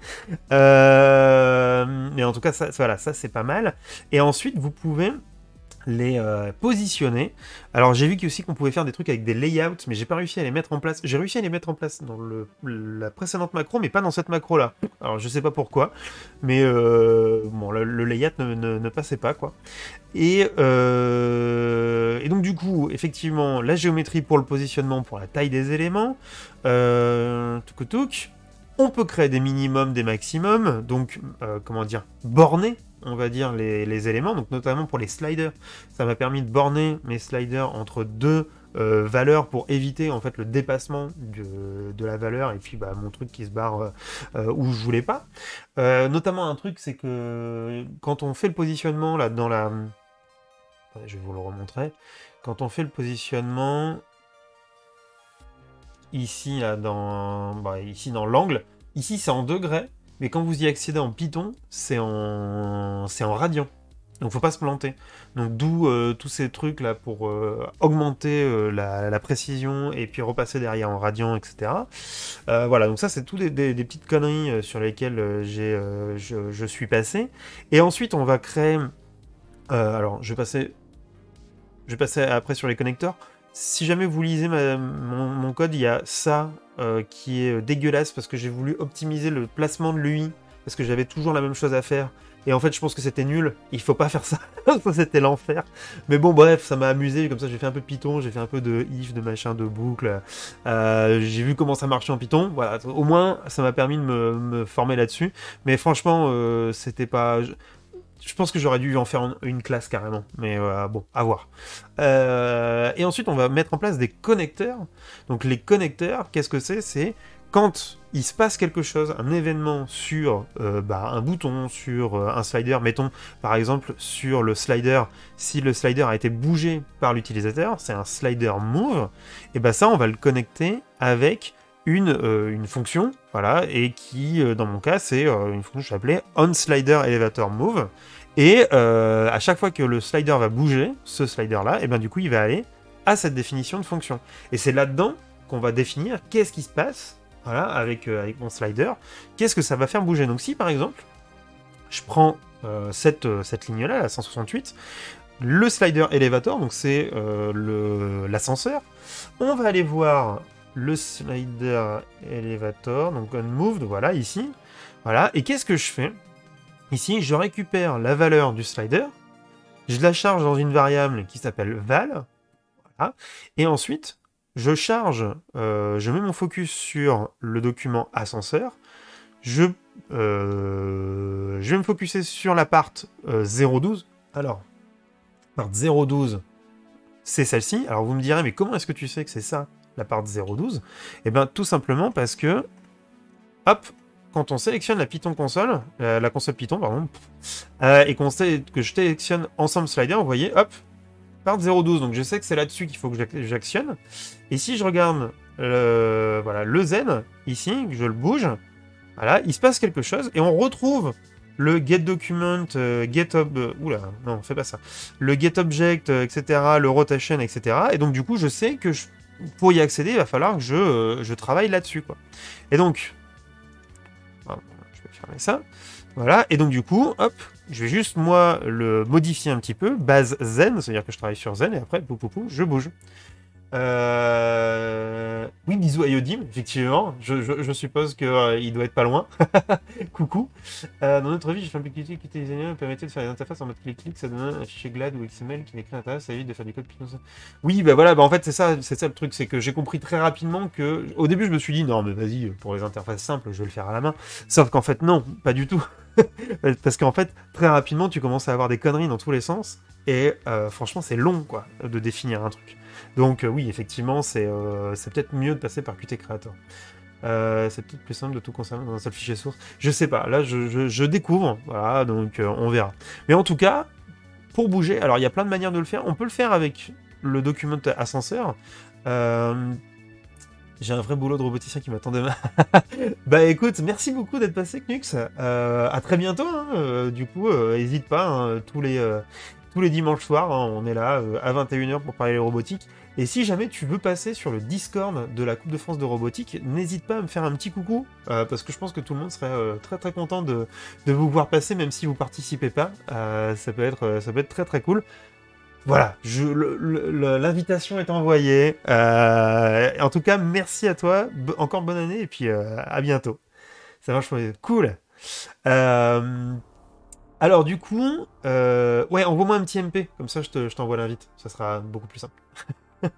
Mais en tout cas, voilà, ça c'est pas mal. Et ensuite, vous pouvez les positionner. Alors j'ai vu aussi qu'on pouvait faire des trucs avec des layouts, mais j'ai pas réussi à les mettre en place. J'ai réussi à les mettre en place dans la précédente macro, mais pas dans cette macro là. Alors je sais pas pourquoi, mais bon, le layout ne passait pas, quoi. Et donc du coup, effectivement, la géométrie pour le positionnement, pour la taille des éléments, on peut créer des minimums, des maximums, donc comment dire, borner, on va dire, les éléments, donc notamment pour les sliders. Ça m'a permis de borner mes sliders entre deux valeurs pour éviter en fait le dépassement de la valeur et puis bah, mon truc qui se barre où je voulais pas. Notamment un truc, c'est que quand on fait le positionnement là dans la... Je vais vous le remontrer. Quand on fait le positionnement ici là ici dans l'angle, ici c'est en degrés. Mais quand vous y accédez en Python, c'est en radians. Donc faut pas se planter. Donc d'où tous ces trucs là pour augmenter la précision et puis repasser derrière en radians, etc. Voilà, donc ça c'est tout des petites conneries sur lesquelles je suis passé. Et ensuite on va créer... alors je vais passer après sur les connecteurs. Si jamais vous lisez mon code, il y a ça qui est dégueulasse parce que j'ai voulu optimiser le placement de l'UI parce que j'avais toujours la même chose à faire. Et en fait, je pense que c'était nul. Il faut pas faire ça. Ça, c'était l'enfer. Mais bon, bref, ça m'a amusé. Comme ça, j'ai fait un peu de Python, j'ai fait un peu de if, de machin, de boucle. J'ai vu comment ça marchait en Python. Voilà, au moins, ça m'a permis de me former là-dessus. Mais franchement, c'était pas... Je pense que j'aurais dû en faire une classe carrément, mais bon, à voir. Et ensuite, on va mettre en place des connecteurs. Donc les connecteurs, qu'est-ce que c'est? C'est quand il se passe quelque chose, un événement sur un bouton, sur un slider, mettons par exemple sur le slider, si le slider a été bougé par l'utilisateur, c'est un slider move, et ben ça, on va le connecter avec une fonction, voilà, et qui, dans mon cas, c'est une fonction que j'appelais onSliderElevatorMove, et à chaque fois que le slider va bouger, ce slider-là, et ben du coup, il va aller à cette définition de fonction. Et c'est là-dedans qu'on va définir qu'est-ce qui se passe, voilà, avec mon slider, qu'est-ce que ça va faire bouger. Donc si, par exemple, je prends cette ligne-là, la 168, le slider elevator, donc c'est l'ascenseur. On va aller voir le slider elevator, donc unmoved, voilà, ici. Voilà, et qu'est-ce que je fais? Ici, je récupère la valeur du slider, je la charge dans une variable qui s'appelle val, voilà, et ensuite, je charge, je mets mon focus sur le document ascenseur, je vais me focuser sur la part 0.12. Alors, part 0.12, c'est celle-ci. Alors vous me direz, mais comment est-ce que tu sais que c'est ça, la part 0.12? Eh bien, tout simplement parce que, hop, quand on sélectionne la Python console, la console Python, pardon, et que je sélectionne ensemble slider, vous voyez, hop, part 0.12. Donc je sais que c'est là-dessus qu'il faut que j'actionne. Et si je regarde voilà, le Z, ici, que je le bouge, voilà, il se passe quelque chose, et on retrouve le getDocument, oula, non, fais pas ça. Le getObject, etc., le rotation, etc. Et donc, du coup, je sais que pour y accéder, il va falloir que je travaille là-dessus, quoi. Et donc, je vais fermer ça. Voilà, et donc, du coup, hop, je vais juste, moi, le modifier un petit peu, base zen, c'est-à-dire que je travaille sur zen, et après, je bouge. Oui, bisous à Yodim, effectivement. Je suppose qu'il doit être pas loin. Coucou. Dans notre vie, j'ai fait un petit clic qui permettait de faire des interfaces en mode clic-clic, ça donne un fichier GLAD ou XML qui n'écrit à l'intérieur, ça évite de faire du code Python. Oui, bah voilà, bah en fait, c'est ça le truc, c'est que j'ai compris très rapidement que. Au début, je me suis dit, non, mais vas-y, pour les interfaces simples, je vais le faire à la main. Sauf qu'en fait, non, pas du tout. Parce qu'en fait, très rapidement, tu commences à avoir des conneries dans tous les sens, et franchement, c'est long, quoi, de définir un truc. Donc oui, effectivement, c'est peut-être mieux de passer par Qt Creator. C'est peut-être plus simple de tout conserver dans un seul fichier source. Je sais pas, là je découvre, voilà, donc on verra. Mais en tout cas, pour bouger, alors il y a plein de manières de le faire. On peut le faire avec le document ascenseur. J'ai un vrai boulot de roboticien qui m'attend demain. Bah écoute, merci beaucoup d'être passé, Knux. À très bientôt, hein. Du coup, n'hésite pas, hein, tous les dimanches soirs, hein, on est là à 21h pour parler de robotique. Et si jamais tu veux passer sur le Discord de la Coupe de France de robotique, n'hésite pas à me faire un petit coucou, parce que je pense que tout le monde serait très très content de vous voir passer, même si vous participez pas. Ça peut être très très cool. Voilà, l'invitation est envoyée. En tout cas, merci à toi, encore bonne année, et puis à bientôt. Ça marche, cool. Alors du coup, ouais, envoie-moi un petit MP, comme ça je t'envoie l'invite, ça sera beaucoup plus simple. Où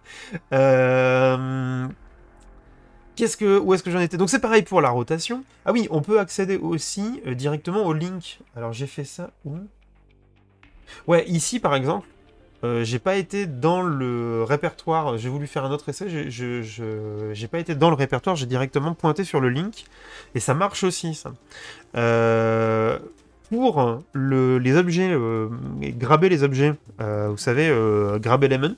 est-ce que j'en étais? Donc c'est pareil pour la rotation. Ah oui, on peut accéder aussi directement au link. Alors j'ai fait ça où? Ouais, ici par exemple, j'ai pas été dans le répertoire, j'ai voulu faire un autre essai, j'ai pas été dans le répertoire, j'ai directement pointé sur le link, et ça marche aussi, ça. Pour les objets, graber les objets, vous savez, grab element,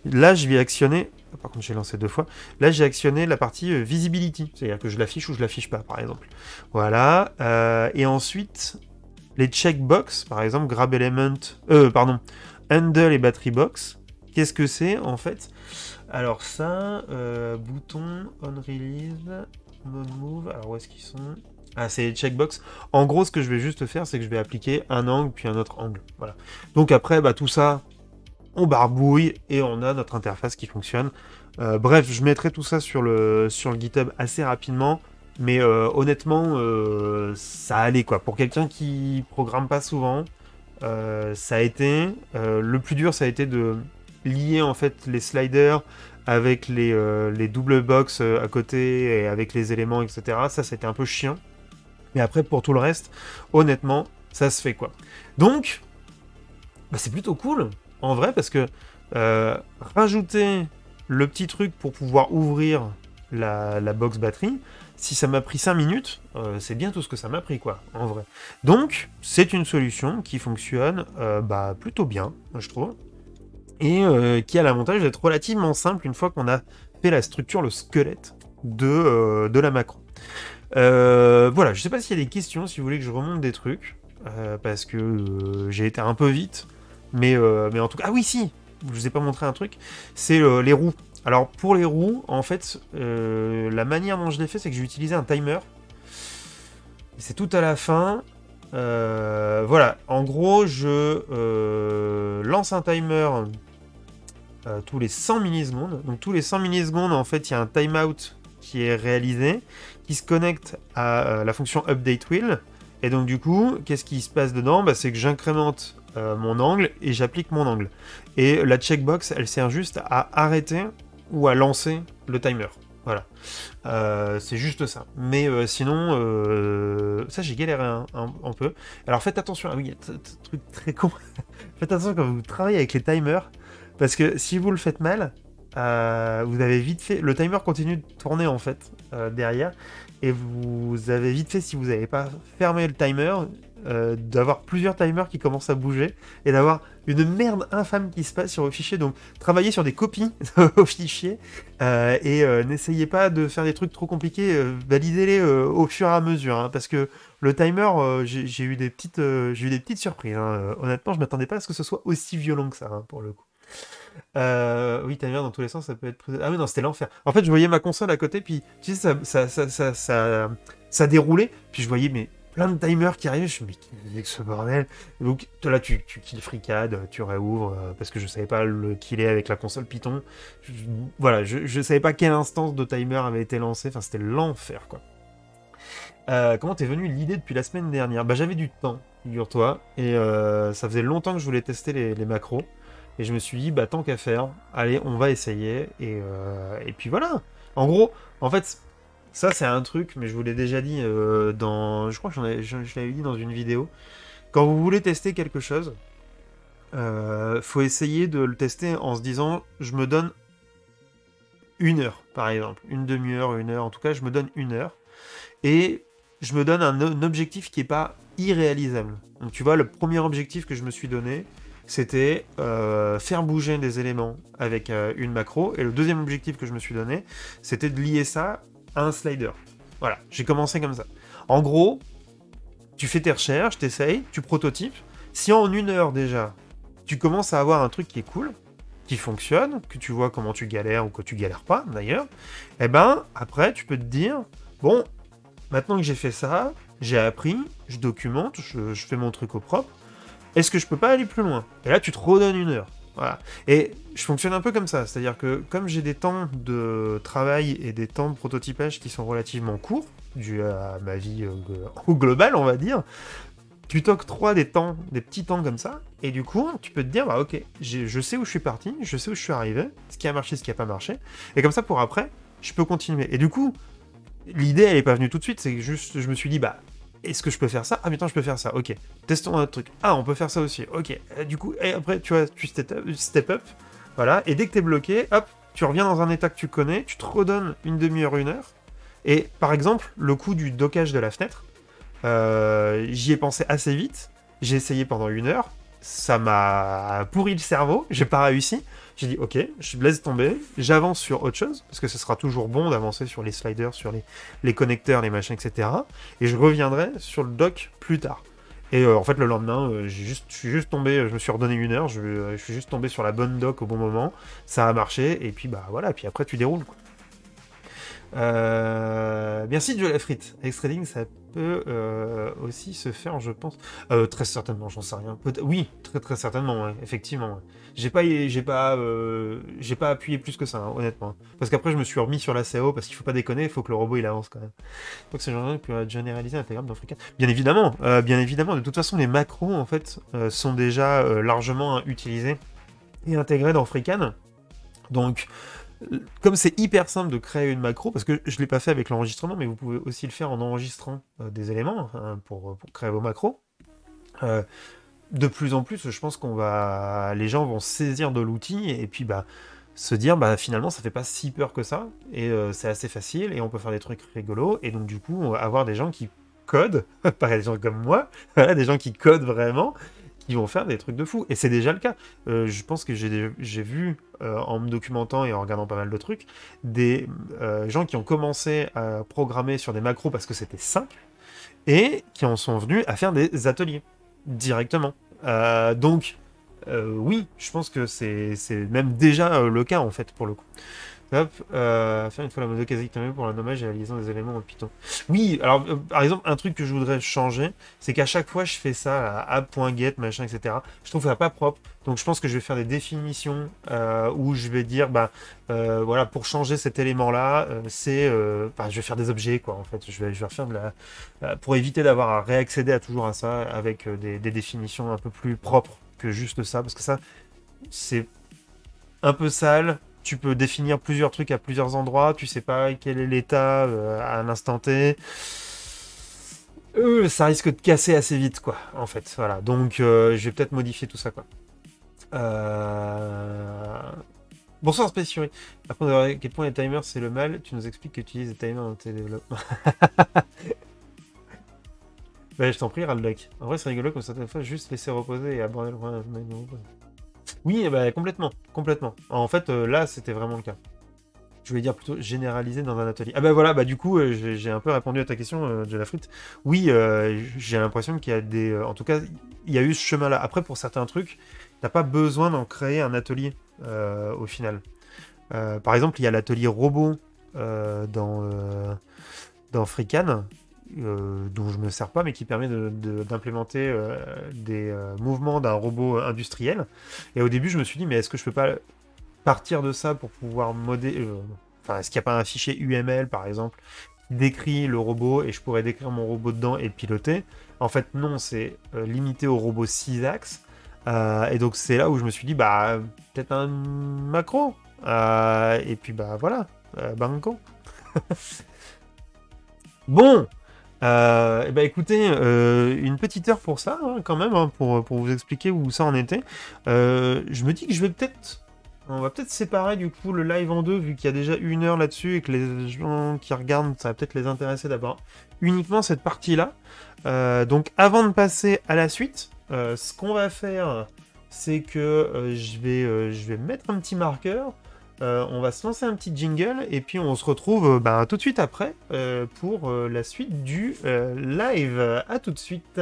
là je vais actionner, par contre j'ai lancé 2 fois, là j'ai actionné la partie visibility, c'est-à-dire que je l'affiche ou je l'affiche pas, par exemple. Voilà, et ensuite, les checkbox, par exemple, grab element, handle et battery box, qu'est-ce que c'est en fait? Alors ça, bouton, on release, mode move, alors où est-ce qu'ils sont? Ah, c'est les checkbox. En gros, ce que je vais juste faire, c'est que je vais appliquer un angle, puis un autre angle. Voilà. Donc après, bah, tout ça, on barbouille, et on a notre interface qui fonctionne. Bref, je mettrai tout ça sur le GitHub assez rapidement, mais honnêtement, ça allait, quoi. Pour quelqu'un qui programme pas souvent, ça a été... le plus dur, ça a été de lier, en fait, les sliders avec les double box à côté, et avec les éléments, etc. Ça, c'était un peu chiant. Mais après, pour tout le reste, honnêtement, ça se fait, quoi. Donc, bah, c'est plutôt cool, en vrai, parce que rajouter le petit truc pour pouvoir ouvrir la box batterie, si ça m'a pris 5 minutes, c'est bien tout ce que ça m'a pris, quoi, en vrai. Donc, c'est une solution qui fonctionne bah, plutôt bien, je trouve, et qui a l'avantage d'être relativement simple une fois qu'on a fait la structure, le squelette de la macro. Voilà, je sais pas s'il y a des questions, si vous voulez que je remonte des trucs, parce que j'ai été un peu vite, mais en tout cas... Ah oui, si, je vous ai pas montré un truc, c'est les roues. Alors pour les roues, en fait, la manière dont je l'ai fait, c'est que j'ai utilisé un timer. C'est tout à la fin. Voilà, en gros, je lance un timer tous les 100 millisecondes. Donc tous les 100 millisecondes, en fait, il y a un timeout qui est réalisé, qui se connecte à la fonction update wheel. Et donc du coup, qu'est-ce qui se passe dedans? Bah, c'est que j'incrémente mon angle et j'applique mon angle. Et la checkbox, elle sert juste à arrêter ou à lancer le timer. Voilà. C'est juste ça. Mais sinon, ça j'ai galéré un peu. Alors faites attention, ah oui, il y a truc très con. Faites attention quand vous travaillez avec les timers, parce que si vous le faites mal, vous avez vite fait... Le timer continue de tourner en fait derrière, et vous avez vite fait, si vous n'avez pas fermé le timer, d'avoir plusieurs timers qui commencent à bouger, et d'avoir une merde infâme qui se passe sur vos fichiers. Donc travaillez sur des copies aux fichiers, et n'essayez pas de faire des trucs trop compliqués, validez-les au fur et à mesure, hein, parce que le timer, j'ai eu des petites surprises, hein. Honnêtement, je m'attendais pas à ce que ce soit aussi violent que ça, hein, pour le coup. Oui, timer dans tous les sens, ça peut être... Ah oui, non, c'était l'enfer. En fait, je voyais ma console à côté, puis tu sais, ça déroulait, puis je voyais plein de timers qui arrivaient, je me dis, mais qu'est-ce que ce bordel? Donc là, tu kills FreeCAD, tu réouvres, parce que je savais pas le killer avec la console Python. Voilà, je savais pas quelle instance de timer avait été lancée, enfin, c'était l'enfer, quoi. Comment t'es venu l'idée depuis la semaine dernière? Bah, j'avais du temps, figure-toi, et ça faisait longtemps que je voulais tester les macros. Et je me suis dit, bah tant qu'à faire, allez, on va essayer. Et puis voilà. En gros, en fait, ça c'est un truc, mais je vous l'ai déjà dit dans... Je crois que je l'avais dit dans une vidéo. Quand vous voulez tester quelque chose, faut essayer de le tester en se disant, je me donne 1 heure, par exemple. Une demi-heure, 1 heure. En tout cas, je me donne 1 heure. Et je me donne un objectif qui n'est pas irréalisable. Donc tu vois, le premier objectif que je me suis donné, c'était faire bouger des éléments avec une macro. Et le deuxième objectif que je me suis donné, c'était de lier ça à un slider. Voilà, j'ai commencé comme ça. En gros, tu fais tes recherches, t'essayes, tu prototypes. Si en 1 heure déjà, tu commences à avoir un truc qui est cool, qui fonctionne, que tu vois comment tu galères ou que tu galères pas d'ailleurs, et ben après tu peux te dire, bon, maintenant que j'ai fait ça, j'ai appris, je documente, je fais mon truc au propre, est-ce que je peux pas aller plus loin? Et là, tu te redonnes 1 heure. Voilà. Et je fonctionne un peu comme ça, c'est-à-dire que comme j'ai des temps de travail et des temps de prototypage qui sont relativement courts, dû à ma vie au global, on va dire, tu t'octroies des petits temps comme ça, et du coup, tu peux te dire, bah ok, je sais où je suis parti, je sais où je suis arrivé, ce qui a marché, ce qui a pas marché, et comme ça, pour après, je peux continuer. Et du coup, l'idée, elle est pas venue tout de suite, c'est que juste, je me suis dit, bah, est-ce que je peux faire ça? Ah, putain, je peux faire ça, ok. Testons un autre truc. Ah, on peut faire ça aussi, ok. Du coup, et après, tu vois, tu step up, voilà, et dès que t'es bloqué, hop, tu reviens dans un état que tu connais, tu te redonnes une demi-heure, 1 heure, et par exemple, le coup du dockage de la fenêtre, j'y ai pensé assez vite, j'ai essayé pendant 1 heure, ça m'a pourri le cerveau, j'ai pas réussi. J'ai dit ok, je laisse tomber, j'avance sur autre chose, parce que ce sera toujours bon d'avancer sur les sliders, sur les connecteurs, les machins, etc. Et je reviendrai sur le dock plus tard. Et en fait, le lendemain, je suis juste tombé, je me suis redonné 1 heure, je suis juste tombé sur la bonne dock au bon moment, ça a marché, et puis bah voilà, puis après tu déroules, quoi. Merci Joe Lafrite. Extrading, ça peut aussi se faire, je pense. Très certainement, j'en sais rien. Oui, très très certainement, ouais, effectivement. Ouais. J'ai pas appuyé plus que ça, hein, honnêtement. Parce qu'après, je me suis remis sur la CO parce qu'il faut pas déconner, il faut que le robot il avance quand même. Donc c'est genre que généraliser l'intégramme dans FreeCAD. Bien évidemment, bien évidemment. De toute façon, les macros en fait sont déjà largement utilisés et intégrés dans FreeCAD. Donc comme c'est hyper simple de créer une macro, parce que je ne l'ai pas fait avec l'enregistrement, mais vous pouvez aussi le faire en enregistrant des éléments hein, pour créer vos macros. De plus en plus, je pense les gens vont saisir de l'outil et puis bah, se dire bah, finalement ça fait pas si peur que ça, et c'est assez facile, et on peut faire des trucs rigolos, et donc du coup, on va avoir des gens qui codent, pas des gens comme moi, voilà, des gens qui codent vraiment, qui vont faire des trucs de fou. Et c'est déjà le cas. Je pense que j'ai vu, en me documentant et en regardant pas mal de trucs, des gens qui ont commencé à programmer sur des macros parce que c'était simple, et qui en sont venus à faire des ateliers, directement. Donc, oui, je pense que c'est même déjà le cas, en fait, pour le coup. Hop, faire une fois la mode quasi terminée pour la nommage et la liaison des éléments en Python. Oui, alors par exemple, un truc que je voudrais changer, c'est qu'à chaque fois je fais ça à app.get, machin, etc. Je trouve ça pas propre. Donc je pense que je vais faire des définitions où je vais dire, bah voilà, pour changer cet élément-là, enfin, je vais faire des objets, quoi, en fait. Je vais refaire de la. Pour éviter d'avoir à réaccéder à toujours à ça avec des définitions un peu plus propres que juste ça, parce que ça, c'est un peu sale. Tu peux définir plusieurs trucs à plusieurs endroits. Tu sais pas quel est l'état à l'instant T. Ça risque de casser assez vite, quoi, en fait. Voilà. Donc, je vais peut-être modifier tout ça, quoi. Euh... Bonsoir, Space Fury. Après, à quel point les timers, c'est le mal, tu nous expliques que tu utilises des timers dans tes développements. Bah, je t'en prie, Raldoc. En vrai, c'est rigolo comme certaines fois, juste laisser reposer et aborder le problème. Oui, bah, complètement. Complètement. En fait, là, c'était vraiment le cas. Je voulais dire plutôt généraliser dans un atelier. Ah bah voilà, bah du coup, j'ai un peu répondu à ta question, Jonah Fritt. Oui, j'ai l'impression qu'il y a des... en tout cas, il y a eu ce chemin-là. Après, pour certains trucs, t'as pas besoin d'en créer un atelier, au final. Par exemple, il y a l'atelier robot dans FreeCAD, dont je me sers pas, mais qui permet d'implémenter des mouvements d'un robot industriel. Et au début, je me suis dit, mais est-ce que je peux pas partir de ça pour pouvoir modder. Enfin, est-ce qu'il n'y a pas un fichier UML, par exemple, qui décrit le robot et je pourrais décrire mon robot dedans et le piloter? En fait, non, c'est limité au robot 6 axes. Et donc, c'est là où je me suis dit, bah, peut-être un macro. Et puis, bah, voilà. Banco. Bon! Eh ben, écoutez, une petite heure pour ça, hein, quand même, hein, pour vous expliquer où ça en était. Je me dis que je vais peut-être. On va peut-être séparer du coup le live en deux, vu qu'il y a déjà 1 heure là-dessus et que les gens qui regardent, ça va peut-être les intéresser d'avoir uniquement cette partie-là. Donc avant de passer à la suite, ce qu'on va faire, c'est que je vais mettre un petit marqueur, on va se lancer un petit jingle et puis on se retrouve tout de suite après pour la suite du live. À tout de suite.